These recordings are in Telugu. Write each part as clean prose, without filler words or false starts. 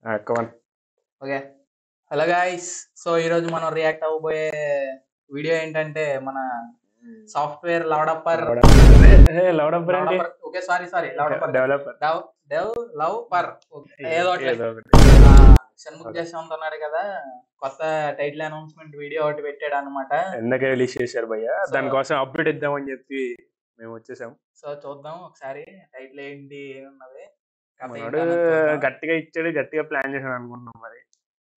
కమాన్. ఓకే. Hello guys. సో ఈరోజు మనం రియాక్ట్ అవ్వబోయే వీడియో ఏంటంటే మన సాఫ్ట్వేర్ లవడప్పర్ లౌడప్పర్ అంటే ఓకే సారీ లవడప్పర్ డెవలపర్ డెవ్ లవ్ పర్ ఏదో ఒకటి. ఏదో ఒకటి. షణ్ముఖ్ జశ్వంత్ ఉన్నాడు కదా, కొత్త టైటిల్ అనౌన్స్మెంట్ వీడియో ఒకటి పెట్టాడు అనమాట. ఎందుకే రిలీజ్ చేశారు భయ్య, దానికోసం అప్డేట్ ఇద్దామని చెప్పి మేము వచ్చేసాం. సో చూద్దాం ఒకసారి టైటిల్ ఏంటి ఏమున్నది, కథ మనోడు ఏంటి అన్నది చూద్దాం. గట్టిగా ఇచ్చాడు, గట్టిగా ప్లాన్ చేసాడు అనుకుంటున్నాం. మరి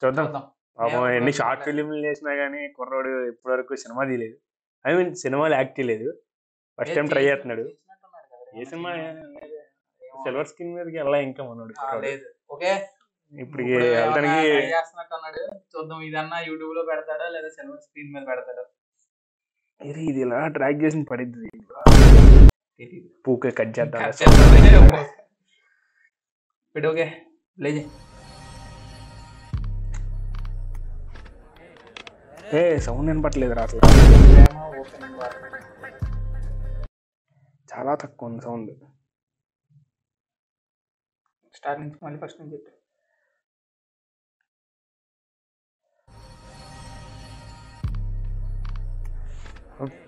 చూద్దాం. చూద్దాం. పాపం ఏం ఎన్ని అప్లోడ్ షార్ట్ చేయలేదు. ఫిలింలు చేసినా గానీ కుర్రోడు ఇప్పటి వరకు సినిమా తీయలేదు. ఐ మీన్ సినిమాలు యాక్ట్ చేయలేదు. ఫస్ట్ టైం ట్రై చేస్తున్నాడు. చేసినట్టున్నాడు కదా, ఏ ఏమన్నా సినిమా ఏమో. సిల్వర్ స్క్రీన్ మీదకి వెళ్ళా ఇంకా మనోడు కుర్రోడు. లేదు. ఓకే, ఇప్పుడు ఇప్పుడు ఏమన్నా వెళ్ళడానికి try చేస్తున్నట్టున్నాడు. చూద్దాం ఇదన్నా యూట్యూబ్ లో పెడతాడా లేదా సిల్వర్ స్క్రీన్ మీద పెడతాడా ఇది ఇలా ట్రాక్ చేసి పడిద్ది. తెలీదు. పూకే కట్ చేద్దాం. ఇప్పుడు ఓకే లేజే. సౌండ్ వినపట్లేదు రా అసలు. చాలా తక్కువ ఉంది సౌండ్. స్టార్ట్ నుంచి మళ్ళీ ఫస్ట్ నుంచి చెప్పు.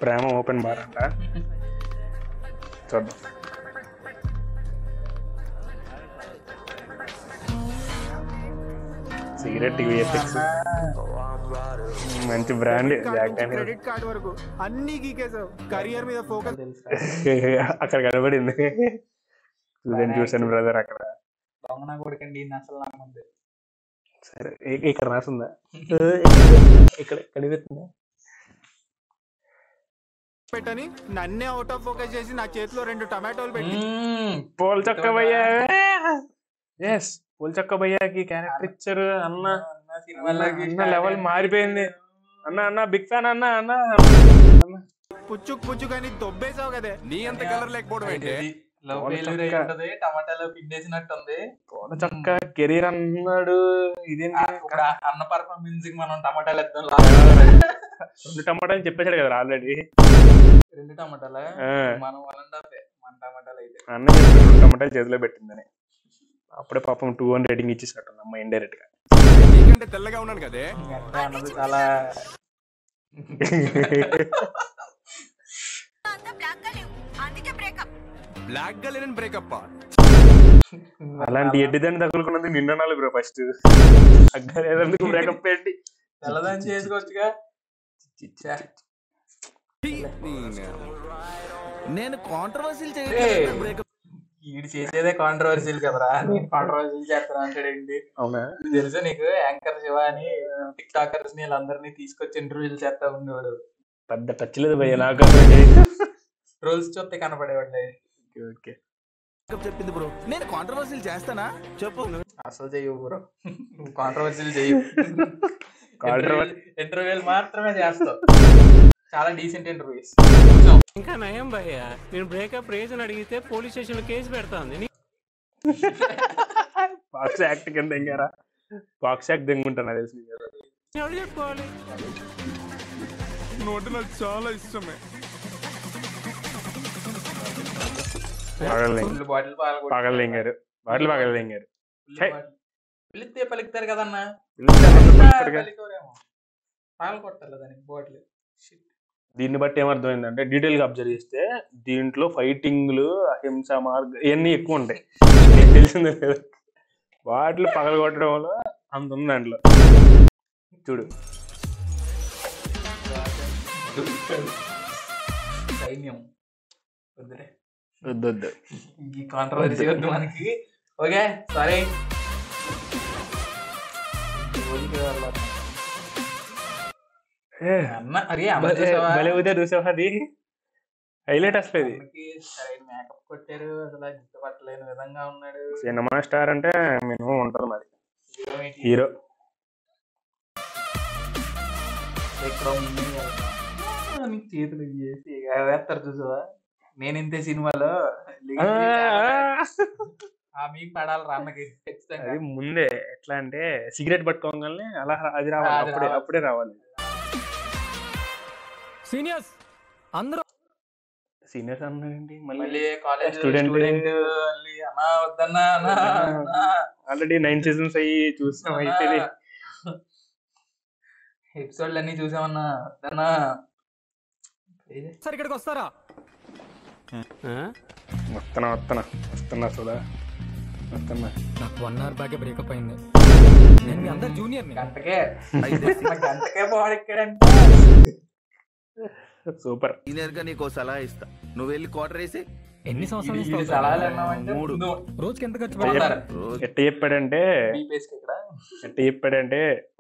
ప్రేమ ఓపెన్ బార్ అంట. చూద్దాం. సిగరెట్ విఎఫ్ఎక్స్ మంచి బ్రాండ్. క్రెడిట్ కార్డ్ వరకు అన్ని గీకేసావు. కెరియర్ మీద ఫోకస్. అక్కడ కనబడింది. చూసాను బ్రదర్ అక్కడ. దొంగన కొడుకండి అసలు నమ్మంది. సరే ఇక్కడ రాసిందా? ఇక్కడ కనిపిస్తుందా? పెట్టని నన్నే అవుట్ ఆఫ్ ఫోకస్ చేసి నా చేతిలో 2 టమాటోలు పెట్టి పోల్ చొక్క భయ్యా. ఎస్, పోల్ చొక్క భయ్యాకి క్యారెక్టర్ ఇచ్చారు. అన్న లెవెల్ మారిపోయింది. అన్న బిగ్ ఫ్యాన్ అన్న. పుచ్చుకు అని దొబ్బేసావు కదే. నీ అంత కలర్ లేకపోవడం ఏంటి? టమాటాలో పిండేసినట్టుంది. పోల చొక్క కెరీర్ అన్నాడు. ఇదేంటి అన్న పర్ఫార్మెన్స్ మనం టమాటాలు ఇద్దాం. 2 టమాటాలు చెప్పేశాడు కదా ఆల్రెడీ. 2 టమాటాలా? మనం 1.5 మన టమాటాలు అయితే. అన్న చెప్పి 2 టమాటాలు చేతిలో పెట్టిందని. అప్పుడే పాపం 200 రేటింగ్ ఇచ్చేసినట్టు అమ్మ ఇండైరెక్ట్ గా. నీకంటే తెల్లగా ఉన్నాను కదే. అన్నది చాలా బ్లాక్ గా లేని బ్రేకప్. అలాంటి ఎడ్డిదాన్ని తగులుకున్నది నిన్న 4 బ్రో. ఫస్ట్ అగ్గరేందుకు బ్రేకప్ ఏంటి? తెల్లదాన్ని చేసుకోవచ్చుగా. నేను కాంట్రవర్సీలు చేయలేదు. బ్రేకప్ ఈడు చేసేదే కాంట్రవర్సీలు కదరా. నేను కాంట్రవర్సీలు చేస్తాను అంటాడేంటి? అవునా? తెలుసా నీకు? యాంకర్ శివ అని టిక్ టాకర్స్ ని వీళ్ళందరినీ తీసుకొచ్చి ఇంటర్వ్యూలు చేస్తా ఉండేవాడు. పెద్ద టచ్ లేదు భయ్య నాకు. రోల్స్ చూస్తే కనపడేవాడు. ఓకే చెప్పింది బ్రో. నేను కాంట్రవర్సీలు చేస్తానా చెప్పు. అసలు చెయ్యవు బ్రో, కాంట్రవర్సీలు చెయ్యవు. ఇంటర్వ్యూలు మాత్రమే చేస్తావు. చాలా డీసెంట్ ఇంటర్వ్యూస్. ఇంకా నయం భయ్య, నేను బ్రేకప్ రీజన్ అడిగితే పోలీస్ స్టేషన్ లో కేసు పెడతాంది. బాక్స్ యాక్ట్ కింద ఎంగారా? బాక్స్ యాక్ట్ దెంగుంటాను తెలిసి ఎవరు చెప్పుకోవాలి? నోటి నాకు చాలా ఇష్టమే. పగలదింగారు. పిలిస్తే పలుకుతారు కదన్నా. పాలు కొట్టాలి దానికి బాటిల్. దీన్ని బట్టి ఏమర్థమైందంటే, డీటెయిల్ గా అబ్జర్వ్ చేస్తే దీంట్లో ఫైటింగ్లు, అహింస మార్గం ఇవన్నీ ఎక్కువ ఉంటాయి. తెలిసిందే కదా. వాటిలో పగల కొట్టడం వల్ల అంత ఉంది దాంట్లో. చూడు సైన్యం వద్దులే, వద్దు. ఈ కాంట్రవర్సీ వద్దు మనకి. ఓకే సరే. అది హైలైట్ అసలు. మేకప్ కొట్టారు, అసలు గుర్తుపట్టలేని విధంగా ఉన్నాడు. సినిమా స్టార్ అంటే మినిమం ఉంటది మరి. హీరో చేతులు చేసి వేస్తారు చూసావా. నేను ఇంతే సినిమాలో మీకు పడాలి రా అన్నకి. అది ముందే ఎట్లా అంటే సిగరెట్ పట్టుకోగానే అలా అది రావాలి, అప్పుడే రావాలి. సీనియర్స్ అందరూ సీనియర్స్ అన్నాడండి మళ్ళీ మళ్ళీ కాలేజ్ Student. స్టూడెంట్ మళ్ళీ అన్నా వద్దన్నా అన్నా ఆల్రెడీ 9 సీజన్స్ అయ్యి చూసాం అయిపోయి ఎపిసోడ్లు అన్ని చూసామన్నా వద్దన్నా సార్ ఇక్కడికి వస్తారా? వస్తున్నా సుధా వస్తున్నా. నాకు 1 hour బ్యాక్ బ్రేకప్ అయింది. నేను మీ అందరు జూనియర్ని. గంటకే బాడీ ఎక్కాడంటే సూపర్. సీనియర్ గా నీకు సలహా ఇస్తా, నువ్వు వెళ్ళి క్వార్టర్ వేసి. ఎన్ని సంవత్సరాలు వీడి ఇస్తావు? సలహాలు అన్నామంటే 3. రోజుకి ఎంత ఖర్చు పోతారు. పెడతారు? ఎట్ట చెప్పాడంటే బీపీఎస్కి ఇక్కడ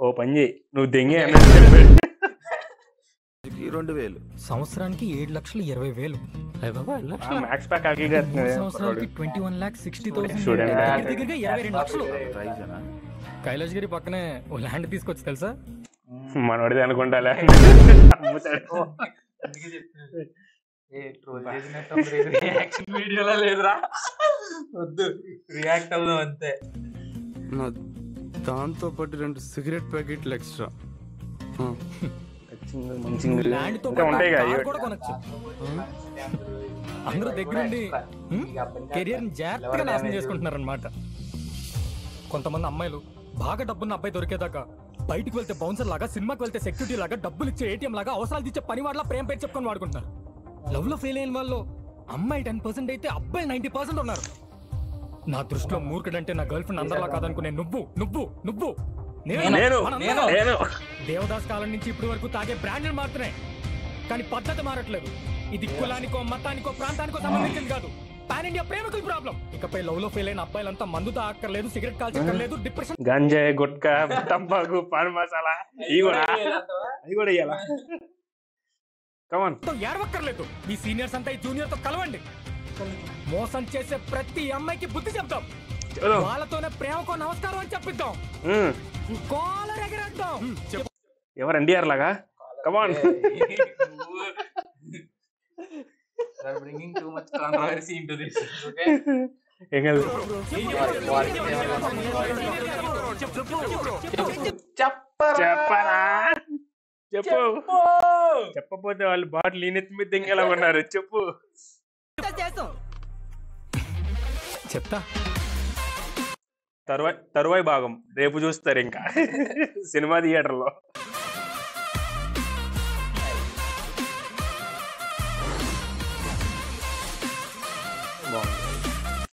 ఓ పని చేయి నువ్వు దెంగే అన్నట్టు చెప్పాడు. 2000. సంవత్సరానికి 7,20,000. మ్యాక్స్ ప్యాక్ ఆకలి సంవత్సరానికి 21,60,000. Student. దగ్గరగా 22 లక్షలు. ప్రైజనా? కైలాష్ గిరి పక్కనే ఓ ల్యాండ్ తీసుకొచ్చి తెలుసా? మనోడిది అనుకుంటాలే అమ్ముతాడు. అందుకే చెప్తున్నాను. ట్రోల్ చేసినట్టు రియాక్షన్ వీడియోలో లేదురా, వద్దు రియాక్ట్ అవుదాం అంతే. దాంతో పాటు 2 సిగరెట్ ప్యాకెట్లు ఎక్స్ట్రా. ల్యాండ్ తో ఇంకా ఉంటాయి కదా కార్ కూడా కొనొచ్చు. అందరూ దగ్గరుండి కెరియర్ ని జాగ్రత్తగా నాశనం చేసుకుంటున్నారు అనమాట. కొంతమంది అమ్మాయిలు బాగా డబ్బున్న అబ్బాయి దొరికేదాకా బయటికి వెళ్తే బౌన్సర్ లాగా, సినిమాకి వెళ్తే సెక్యూరిటీ లాగా, డబ్బులు ఇచ్చే ఏటీఎం లాగా, అవసరాలు తీర్చే పని వాళ్ళ ప్రేమ పేరు చెప్పుకొని వాడుకుంటున్నారు. లవ్ లో ఫెయిల్ అయిన వాళ్ళు అమ్మాయి 10% అయితే అబ్బాయి 90% ఉన్నారు. నా దృష్టిలో మూర్ఖుడంటే నా గర్ల్ ఫ్రెండ్ అందరిలా కాదనుకునే నువ్వు నేను దేవదాస్ కాలం నుంచి ఇప్పటి వరకు తాగే బ్రాండ్లు మారుతున్నాయి, కానీ పద్ధతి మారట్లేదు. ఇది కులానికో మతానికో ప్రాంతానికో సంబంధించింది కాదు, పాన్ ఇండియా ప్రేమికుల ప్రాబ్లం. ఇకపై లవ్ లో ఫెయిల్ అయిన అబ్బాయిలంతా మందు తాగక్కర్లేదు, సిగరెట్ కాల్చక్కర్లేదు, డిప్రెషన్, గంజాయి గుట్కా తంబాకు పాన్ మసాలా ఇవి కూడా ఇయ్యాలా. కమాన్ ఏడవక్కర్లేదు. ఈ సీనియర్స్ అంతా ఈ జూనియర్ తో కలవండి. మోసం చేసే ప్రతి అమ్మాయికి బుద్ధి చెప్తాం. వాళ్ళతోనే ప్రేమకో నమస్కారం అని చెప్పిద్దాం. కాలర్ ఎగరేద్దాం. ఎవరు ఎన్టీఆర్ లాగా. కమాన్ bringing too much controversy into this. Okay. ఏం కాదు. చెప్పరా చెప్పపోతే వాళ్ళు బాటిల్ ఈనెత్తి మీద దింగేలా ఉన్నారు. చెప్పు. చెప్తా. తరువాయి భాగం రేపు చూస్తారు ఇంకా సినిమా థియేటర్లో.